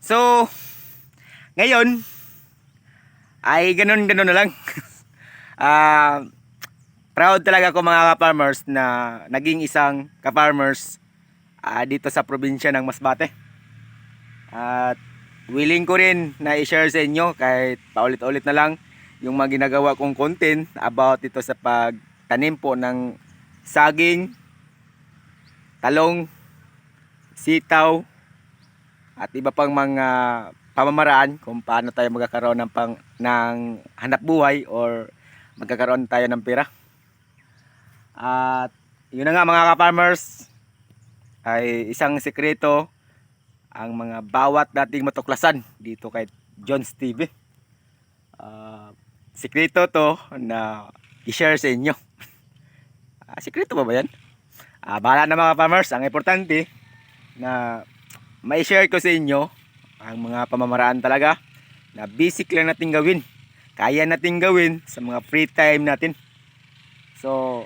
So, ngayon ay ganun-ganun na lang. Ah, Proud talaga ako mga ka-farmers na naging isang ka-farmers dito sa probinsya ng Masbate. At willing ko rin na i-share sa inyo kahit paulit-ulit na lang yung mga ginagawa kong content about ito sa pagtanim po ng saging, talong, sitaw at iba pang mga pamamaraan kung paano tayo magkakaroon ng hanap buhay or magkakaroon tayo ng pera. At yun na nga mga ka-farmers, ay isang sekreto ang mga bawat dating matuklasan dito kay John's TV. Sekreto to na i-share sa inyo. Sekreto ba yan? Bahala na mga farmers. Ang importante na ma-share ko sa inyo ang mga pamamaraan talaga na basic lang natin gawin. Kaya natin gawin sa mga free time natin. So,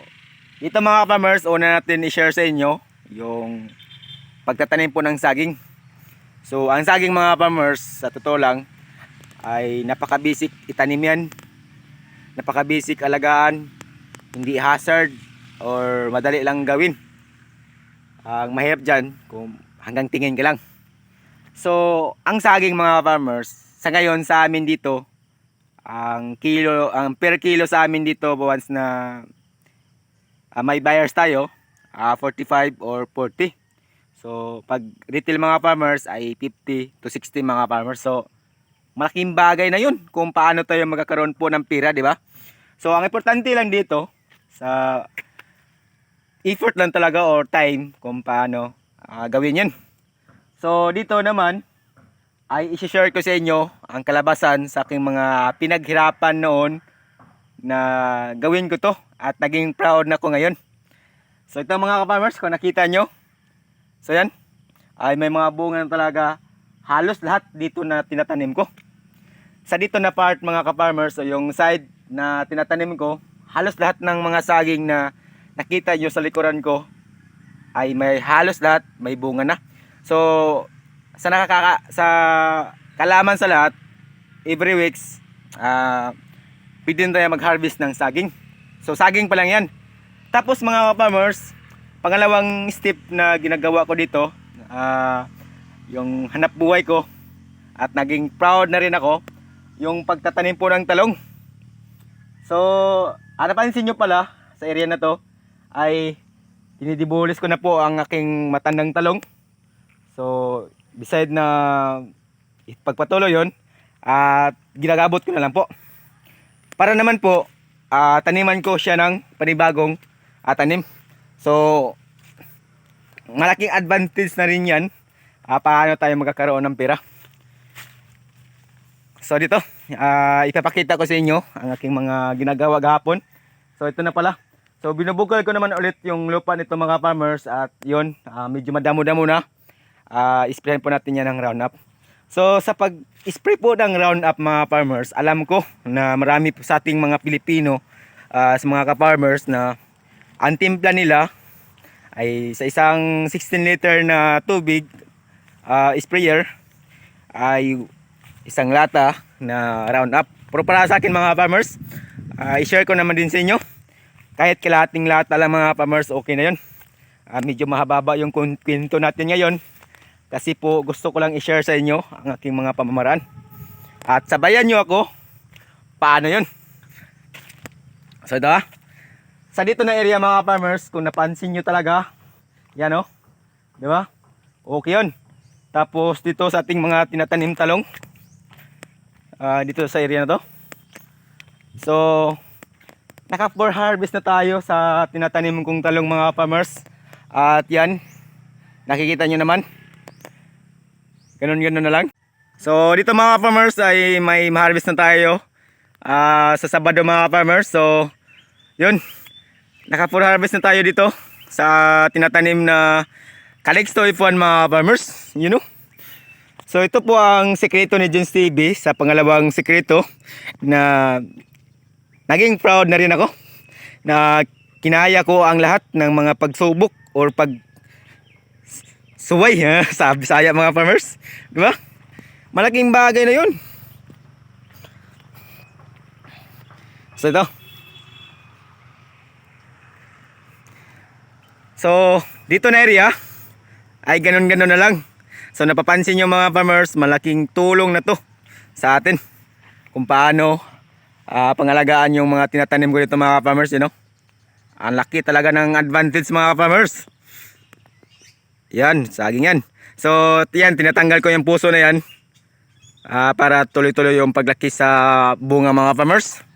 dito mga farmers, una natin i-share sa inyo yung pagtatanim po ng saging. So, ang saging mga farmers, sa totoo lang, ay napaka-basic itanim yan. Napaka-basic alagaan, hindi hazard or madali lang gawin. Ang mahirap dyan, kung hanggang tingin ka lang. So, ang saging mga farmers, sa ngayon sa amin dito, ang per kilo sa amin dito, once na may buyers tayo, 45 or 40. So, pag retail mga farmers ay 50 to 60 mga farmers. So, malaking bagay na yun kung paano tayo magkakaroon po ng pera, di ba? So, ang importante lang dito, sa effort lang talaga or time kung paano gawin yun. So, dito naman, ay isi-share ko sa inyo ang kalabasan sa aking mga pinaghirapan noon na gawin ko to at naging proud na ko ngayon. So ito mga ka-farmers, kung nakita nyo, so yan, ay may mga bunga na talaga halos lahat dito na tinatanim ko. Sa dito na part mga ka-farmers, so yung side na tinatanim ko, halos lahat ng mga saging na nakita nyo sa likuran ko ay may halos lahat may bunga na. So sa kalaman sa lahat, every weeks pwede tayo mag-harvest ng saging. So saging pa lang yan. Tapos mga farmers, pangalawang step na ginagawa ko dito, yung hanap buhay ko at naging proud na rin ako, yung pagtatanim po ng talong. So napansin nyo pala sa area na to ay dinidibulis ko na po ang aking matandang talong. So beside na pagpatuloy yon, at ginagabot ko na lang po para naman po taniman ko siya ng panibagong tanim. So malaking advantage na rin yan paano tayo magkakaroon ng pera. So dito ipapakita ko sa inyo ang aking mga ginagawa gahapon. So ito na pala. So binubukal ko naman ulit yung lupa nito mga farmers, at yun medyo madamo-damo na. Isprayan po natin yan ng Roundup. So sa pag-spray po ng Roundup mga farmers, alam ko na marami po sa ating mga Pilipino, sa mga ka-farmers, na ang timpla nila ay sa isang 16 liter na tubig sprayer ay isang lata na Roundup. Pero para sa akin mga farmers, i-share ko naman din sa inyo, kahit kalahating lata lang mga farmers, okay na yun. Medyo mahababa yung kwento natin ngayon, kasi po gusto ko lang i-share sa inyo ang aking mga pamamaraan. At sabayan nyo ako paano yun. So ito sa dito na area mga farmers, kung napansin nyo talaga, yan o, di ba? Okay yun. Tapos dito sa ating mga tinatanim talong, dito sa area na to. So naka for harvest na tayo sa tinatanim kong talong mga farmers. At yan, nakikita nyo naman, ganun-ganun na lang. So dito mga farmers ay may ma-harvest na tayo sa Sabado mga farmers. So yun, naka-full harvest na tayo dito sa tinatanim na Calixto F1 mga farmers, you know. So ito po ang sekreto ni John's TV, sa pangalawang sekreto na naging proud na rin ako na kinaya ko ang lahat ng mga pagsubok or suway sa Bisaya mga farmers, di ba? Malaking bagay na yun. So ito. So dito na area ay ganun-ganun na lang. So napapansin nyo mga farmers, malaking tulong na to sa atin kung paano pangalagaan yung mga tinatanim ko dito mga farmers, you know. Ang laki talaga ng advantage mga farmers. Yan, saging yan. So yan, tinatanggal ko yung puso na yan para tuloy-tuloy yung paglaki sa bunga mga farmers.